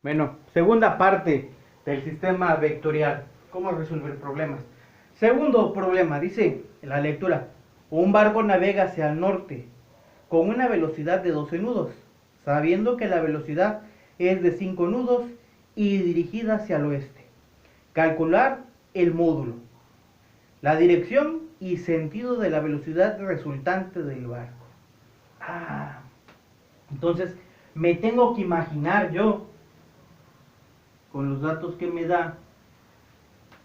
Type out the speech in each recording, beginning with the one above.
Bueno, segunda parte del sistema vectorial. ¿Cómo resolver problemas? Segundo problema, dice la lectura. Un barco navega hacia el norte con una velocidad de 12 nudos, sabiendo que la velocidad es de 5 nudos y dirigida hacia el oeste. Calcular el módulo, la dirección y sentido de la velocidad resultante del barco. Entonces me tengo que imaginar yo con los datos que me da,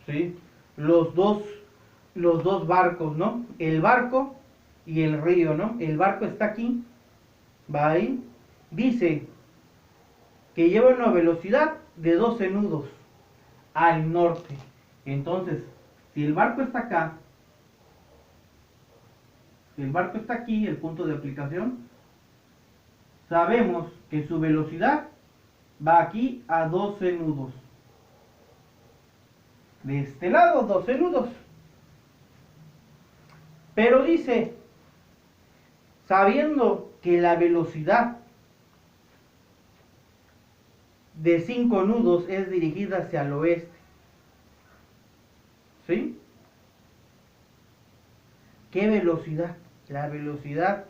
¿sí? los dos los dos barcos, ¿no? El barco y el río, ¿no? El barco está aquí, va ahí, dice que lleva una velocidad de 12 nudos al norte. Entonces, si el barco está acá, si el barco está aquí, el punto de aplicación, sabemos que su velocidad va aquí a 12 nudos. De este lado, 12 nudos. Pero dice, sabiendo que la velocidad de 5 nudos es dirigida hacia el oeste. ¿Sí? ¿Qué velocidad? La velocidad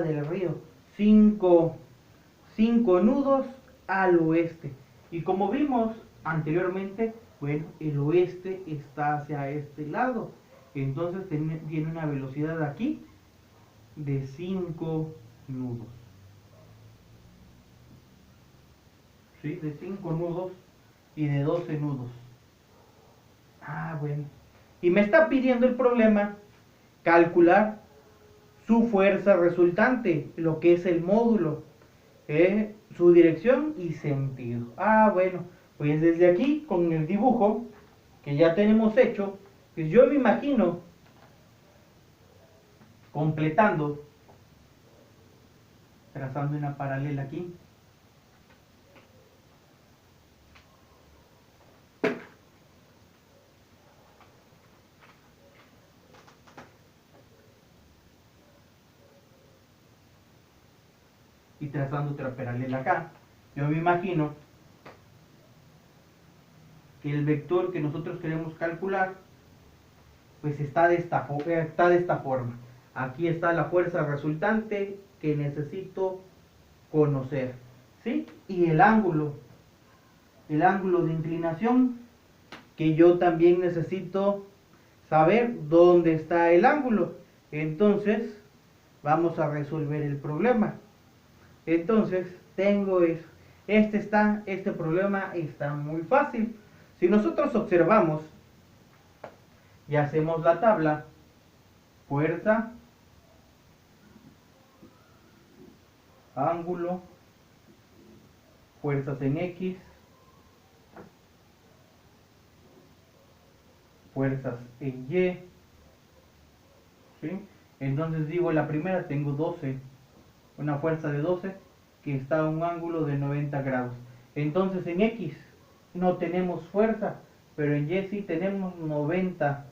del río. 5 nudos al oeste. Y como vimos anteriormente, bueno, el oeste está hacia este lado. Entonces tiene una velocidad aquí de 5 nudos. ¿Sí? De 5 nudos y de 12 nudos. Bueno. Y me está pidiendo el problema calcular su fuerza resultante, lo que es el módulo, su dirección y sentido. Bueno, pues desde aquí con el dibujo que ya tenemos hecho, pues yo me imagino completando, trazando una paralela aquí. Y trazando otra paralela acá. Yo me imagino que el vector que nosotros queremos calcular pues está de esta forma. Aquí está la fuerza resultante que necesito conocer, ¿sí? Y el ángulo de inclinación que yo también necesito saber dónde está el ángulo. Entonces vamos a resolver el problema. Entonces tengo eso. Este problema está muy fácil. Si nosotros observamos y hacemos la tabla, fuerza, ángulo, fuerzas en X, fuerzas en Y, ¿sí? Entonces digo, la primera tengo 12, una fuerza de 12 que está a un ángulo de 90 grados. Entonces en X no tenemos fuerza, pero en Y sí tenemos 90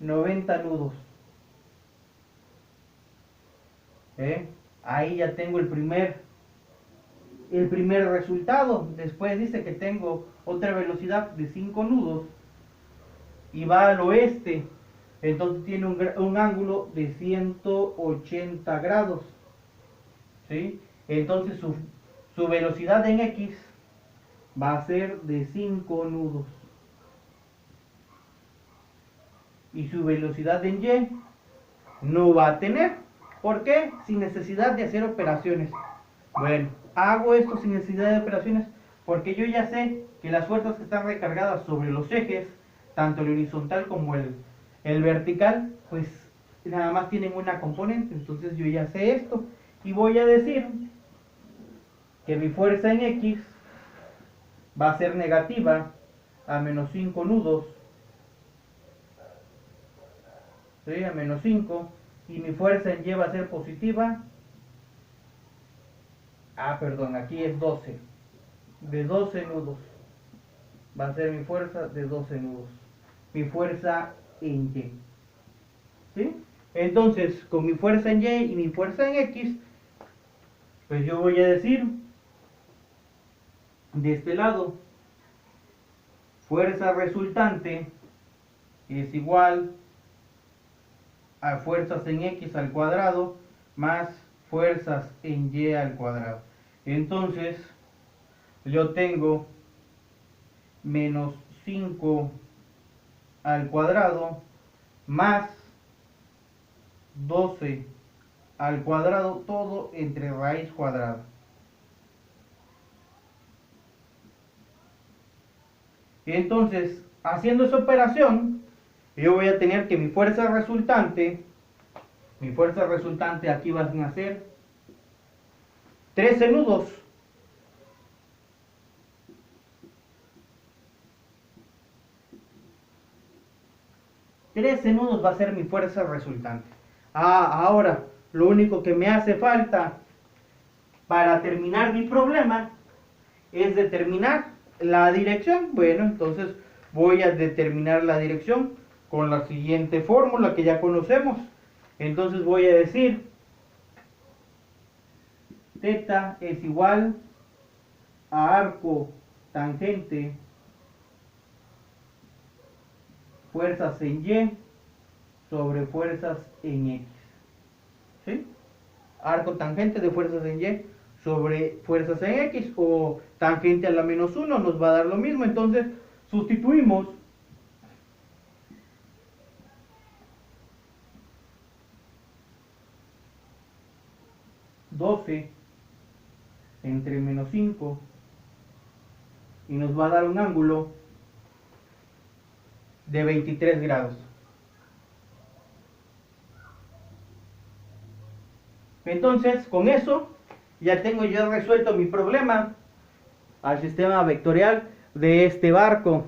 nudos. Ahí ya tengo el primer resultado. Después dice que tengo otra velocidad de 5 nudos y va al oeste. Entonces tiene un ángulo de 180 grados. ¿Sí? Entonces su velocidad en X va a ser de 5 nudos. Y su velocidad en Y no va a tener. ¿Por qué? Sin necesidad de hacer operaciones. Bueno, hago esto sin necesidad de operaciones porque yo ya sé que las fuerzas que están recargadas sobre los ejes, tanto el horizontal como el vertical, pues nada más tienen una componente. Entonces yo ya sé esto y voy a decir que mi fuerza en X va a ser negativa a menos 5 nudos, ¿sí? A menos 5, y mi fuerza en Y va a ser positiva. Perdón, aquí es 12, de 12 nudos. Va a ser mi fuerza de 12 nudos. Mi fuerza en Y. ¿Sí? Entonces, con mi fuerza en Y y mi fuerza en X, pues yo voy a decir de este lado, fuerza resultante es igual a fuerzas en X al cuadrado más fuerzas en Y al cuadrado. Entonces, yo tengo menos 5 al cuadrado más 12 al cuadrado, todo entre raíz cuadrada. Entonces, haciendo esa operación, yo voy a tener que mi fuerza resultante aquí van a ser 13 nudos. 13 nudos va a ser mi fuerza resultante. Ahora, lo único que me hace falta para terminar mi problema es determinar la dirección. Bueno, entonces voy a determinar la dirección con la siguiente fórmula que ya conocemos. Entonces voy a decir θ es igual a arco tangente fuerzas en Y sobre fuerzas en X. ¿Sí? Arco tangente de fuerzas en Y sobre fuerzas en X, o tangente a la menos 1 nos va a dar lo mismo. Entonces sustituimos (12) entre menos 5 y nos va a dar un ángulo de 23 grados. Entonces, con eso ya tengo yo resuelto mi problema al sistema vectorial de este barco,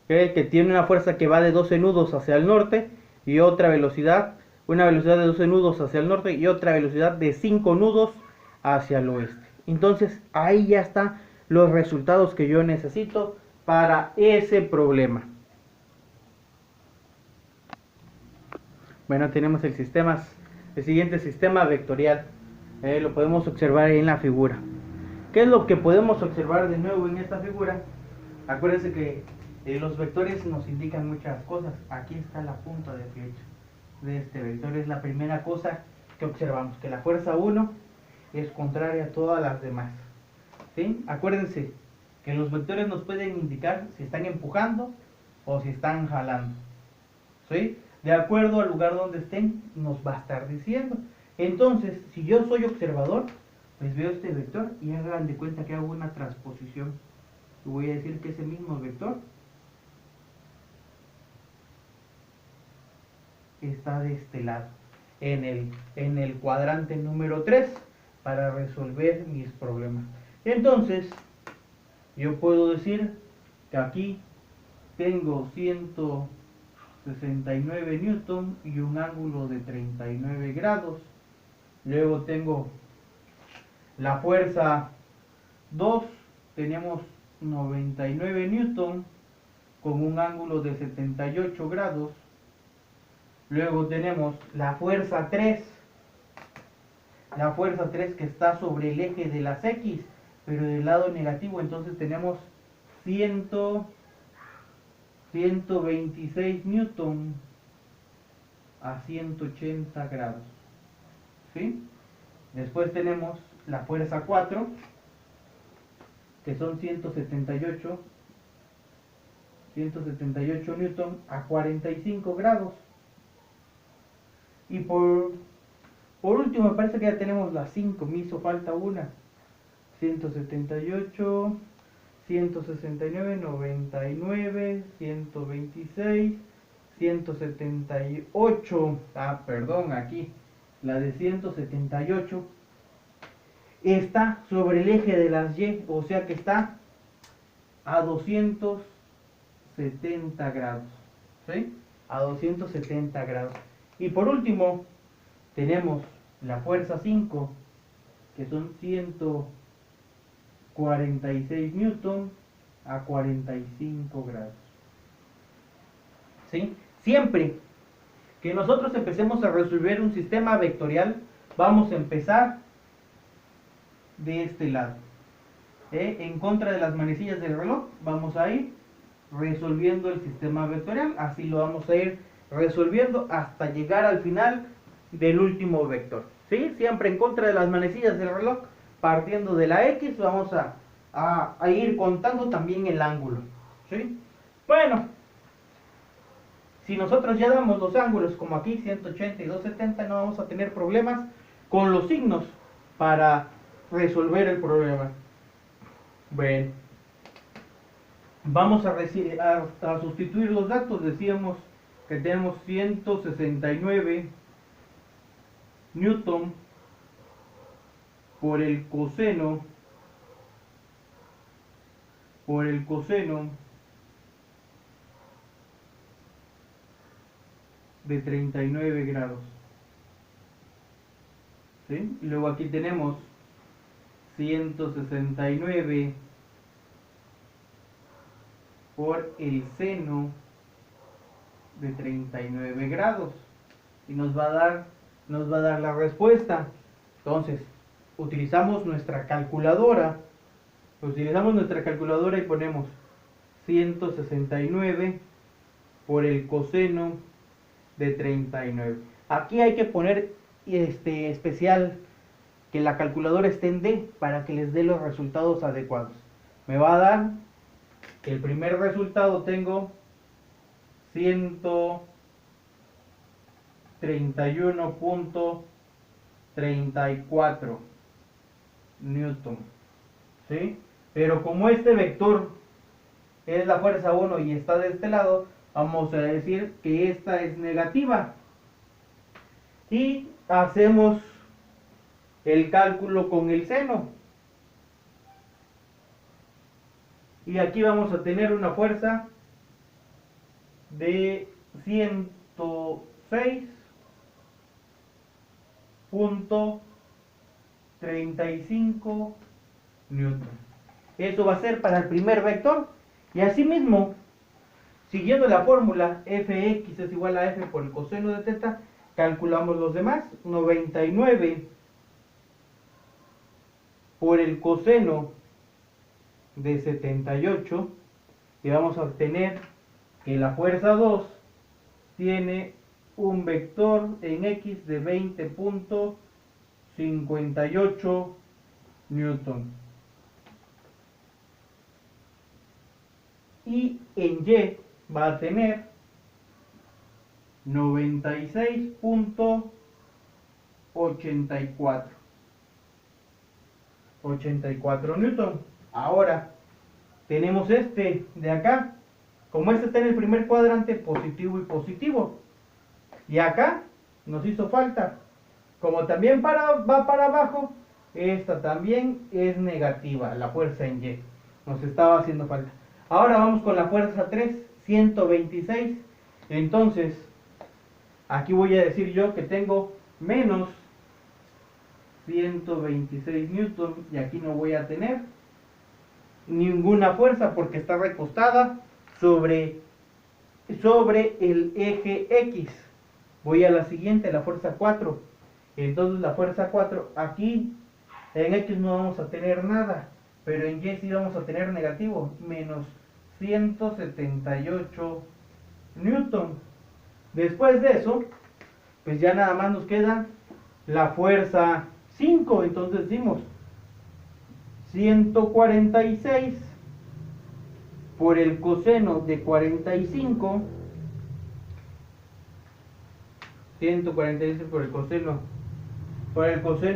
que tiene una fuerza que va de 12 nudos hacia el norte y otra velocidad, una velocidad de 12 nudos hacia el norte y otra velocidad de 5 nudos hacia el oeste. Entonces, ahí ya están los resultados que yo necesito para ese problema. Bueno, tenemos el siguiente sistema vectorial. Lo podemos observar en la figura. ¿Qué es lo que podemos observar de nuevo en esta figura? Acuérdense que los vectores nos indican muchas cosas. Aquí está la punta de flecha de este vector. Es la primera cosa que observamos, que la fuerza 1 es contraria a todas las demás. ¿Sí? Acuérdense que los vectores nos pueden indicar si están empujando o si están jalando. ¿Sí? De acuerdo al lugar donde estén, nos va a estar diciendo. Entonces, si yo soy observador, pues veo este vector y hagan de cuenta que hago una transposición. Y voy a decir que ese mismo vector está de este lado, en el cuadrante número 3, para resolver mis problemas. Entonces, yo puedo decir que aquí tengo 169 newton y un ángulo de 39 grados. Luego tengo la fuerza 2, tenemos 99 newton con un ángulo de 78 grados. Luego tenemos la fuerza 3. La fuerza 3 que está sobre el eje de las X, pero del lado negativo. Entonces tenemos 126 newton a 180 grados. ¿Sí? Después tenemos la fuerza 4, que son 178 newton a 45 grados. Y por último, me parece que ya tenemos las 5, me hizo falta una. 178, 169, 99, 126, 178. Perdón, aquí. La de 178 está sobre el eje de las Y, o sea que está a 270 grados. ¿Sí? A 270 grados. Y por último, tenemos la fuerza 5, que son 146 newton a 45 grados. ¿Sí? Siempre que nosotros empecemos a resolver un sistema vectorial, vamos a empezar de este lado. en contra de las manecillas del reloj, vamos a ir resolviendo el sistema vectorial. Así lo vamos a ir resolviendo hasta llegar al final del último vector. ¿Sí? Siempre en contra de las manecillas del reloj, partiendo de la X, vamos a ir contando también el ángulo. ¿Sí? Bueno, si nosotros ya damos los ángulos, como aquí 180 y 270, no vamos a tener problemas con los signos para resolver el problema. Bueno, vamos a sustituir los datos. Decíamos que tenemos 169 newton por el coseno de 39 grados. ¿Sí? Y luego aquí tenemos 169 por el seno de 39 grados. Y nos va a dar la respuesta. Entonces, utilizamos nuestra calculadora. Y ponemos 169 por el coseno de 39. Aquí hay que poner especial que la calculadora esté en D para que les dé los resultados adecuados. Me va a dar el primer resultado, tengo 131.34 newton. ¿Sí? Pero como este vector es la fuerza 1 y está de este lado, vamos a decir que esta es negativa. Y hacemos el cálculo con el seno. Y aquí vamos a tener una fuerza de 106.35 newton. Eso va a ser para el primer vector. Y asimismo, siguiendo la fórmula, fx es igual a f por el coseno de teta, calculamos los demás. 99 por el coseno de 78, y vamos a obtener que la fuerza 2 tiene un vector en x de 20.58 newton. Y en y va a tener 96.84 newton. Ahora tenemos este de acá. Como este está en el primer cuadrante, positivo y positivo. Y acá nos hizo falta. Como también va para abajo, esta también es negativa, la fuerza en y. Nos estaba haciendo falta. Ahora vamos con la fuerza 3, 126. Entonces, aquí voy a decir yo que tengo menos 126 newton, y aquí no voy a tener ninguna fuerza porque está recostada sobre el eje X. Voy a la siguiente, la fuerza 4. Entonces la fuerza 4, aquí en X no vamos a tener nada, pero en Y sí vamos a tener negativo, menos 178 newton. Después de eso, pues ya nada más nos queda la fuerza 5. Entonces decimos 146 por el coseno de 45. 146 por el coseno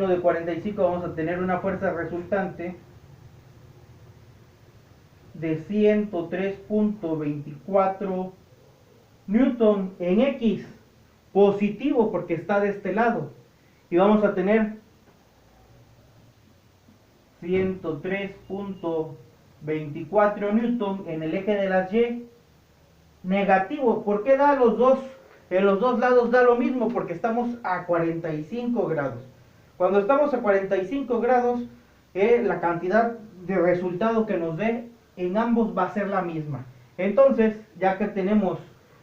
de 45, vamos a tener una fuerza resultante de 103.24 newton en X, positivo porque está de este lado. Y vamos a tener 103.24 newton en el eje de las Y, negativo. ¿Por qué da los dos? En los dos lados da lo mismo, porque estamos a 45 grados. Cuando estamos a 45 grados, la cantidad de resultado que nos dé en ambos va a ser la misma. Entonces, ya que tenemos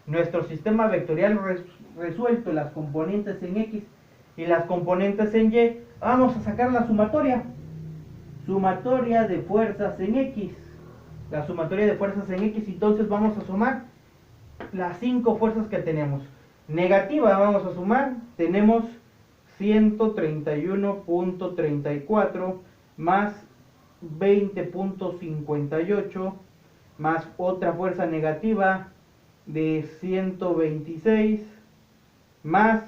nuestro sistema vectorial resuelto, las componentes en X y las componentes en Y, vamos a sacar la sumatoria. sumatoria de fuerzas en X. La sumatoria de fuerzas en X, entonces vamos a sumar las 5 fuerzas que tenemos. Negativa vamos a sumar, tenemos 131.34 más 20.58 más otra fuerza negativa de 126 más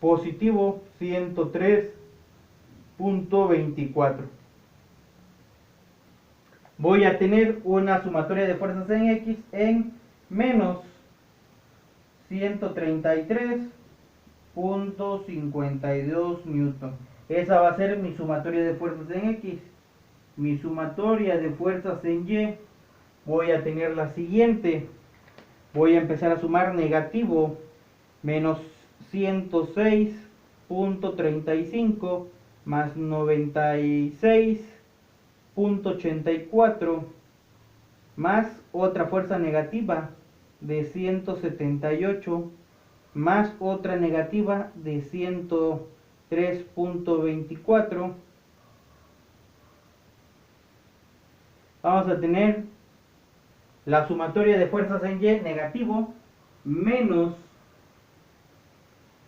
positivo 103.24. Voy a tener una sumatoria de fuerzas en X en menos 133.52 newton. Esa va a ser mi sumatoria de fuerzas en X. Mi sumatoria de fuerzas en Y, voy a tener la siguiente. Voy a empezar a sumar negativo, menos 106.35 más 96.84 más otra fuerza negativa de 178 más otra negativa de 103.24. Vamos a tener la sumatoria de fuerzas en Y negativo menos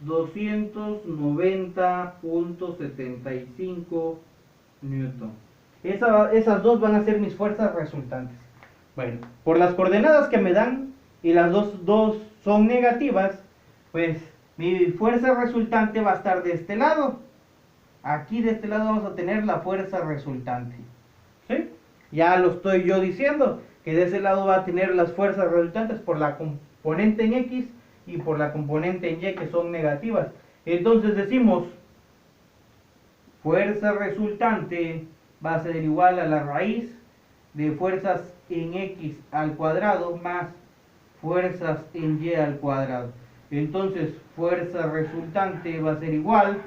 290.75 newton. Esas dos van a ser mis fuerzas resultantes. Bueno, por las coordenadas que me dan y las dos son negativas, pues mi fuerza resultante va a estar de este lado. Aquí de este lado vamos a tener la fuerza resultante. ¿Sí? Ya lo estoy yo diciendo, que de ese lado va a tener las fuerzas resultantes por la componente en X y por la componente en Y, que son negativas. Entonces decimos, fuerza resultante va a ser igual a la raíz de fuerzas en X al cuadrado más fuerzas en Y al cuadrado. Entonces, fuerza resultante va a ser igual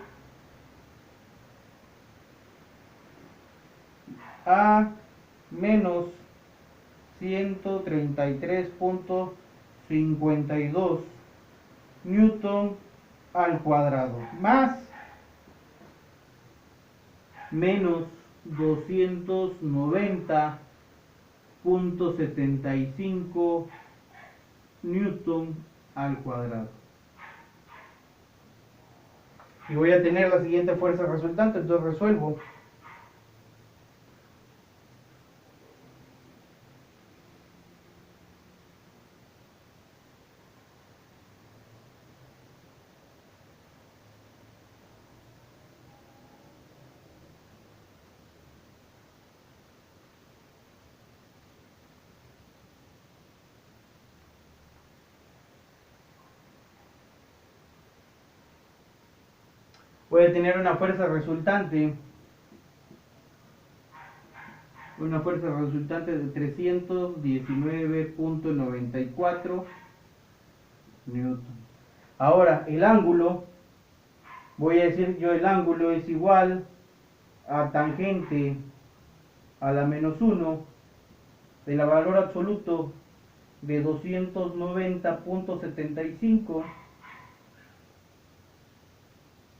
a menos 133.52 newton al cuadrado más menos 290.75 newton al cuadrado. Y voy a tener la siguiente fuerza resultante, entonces resuelvo. Voy a tener una fuerza resultante de 319.94 newton. Ahora, el ángulo, voy a decir yo, el ángulo es igual a tangente a la menos 1 del valor absoluto de 290.75,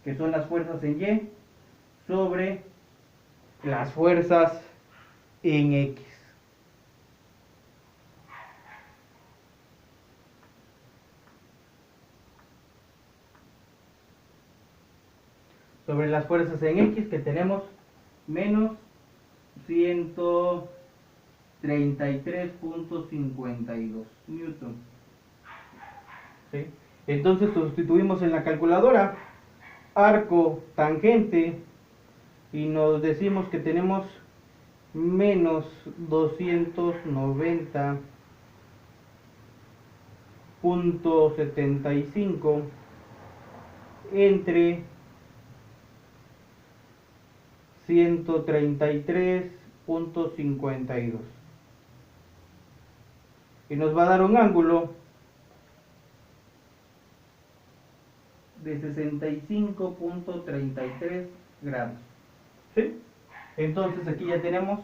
que son las fuerzas en Y, sobre las fuerzas en X. Sobre las fuerzas en X, que tenemos menos 133.52 newton. ¿Sí? Entonces sustituimos en la calculadora arco, tangente, y nos decimos que tenemos menos 290.75 entre 133.52, y nos va a dar un ángulo de 65.33 grados. ¿Sí? Entonces aquí ya tenemos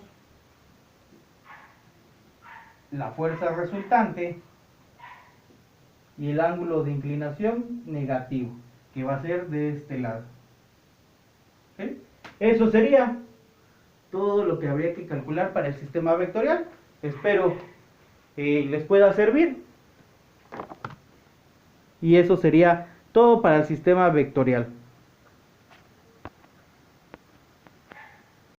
la fuerza resultante y el ángulo de inclinación negativo, que va a ser de este lado. ¿Sí? Eso sería todo lo que habría que calcular para el sistema vectorial. Espero les pueda servir. Y eso sería todo para el sistema vectorial.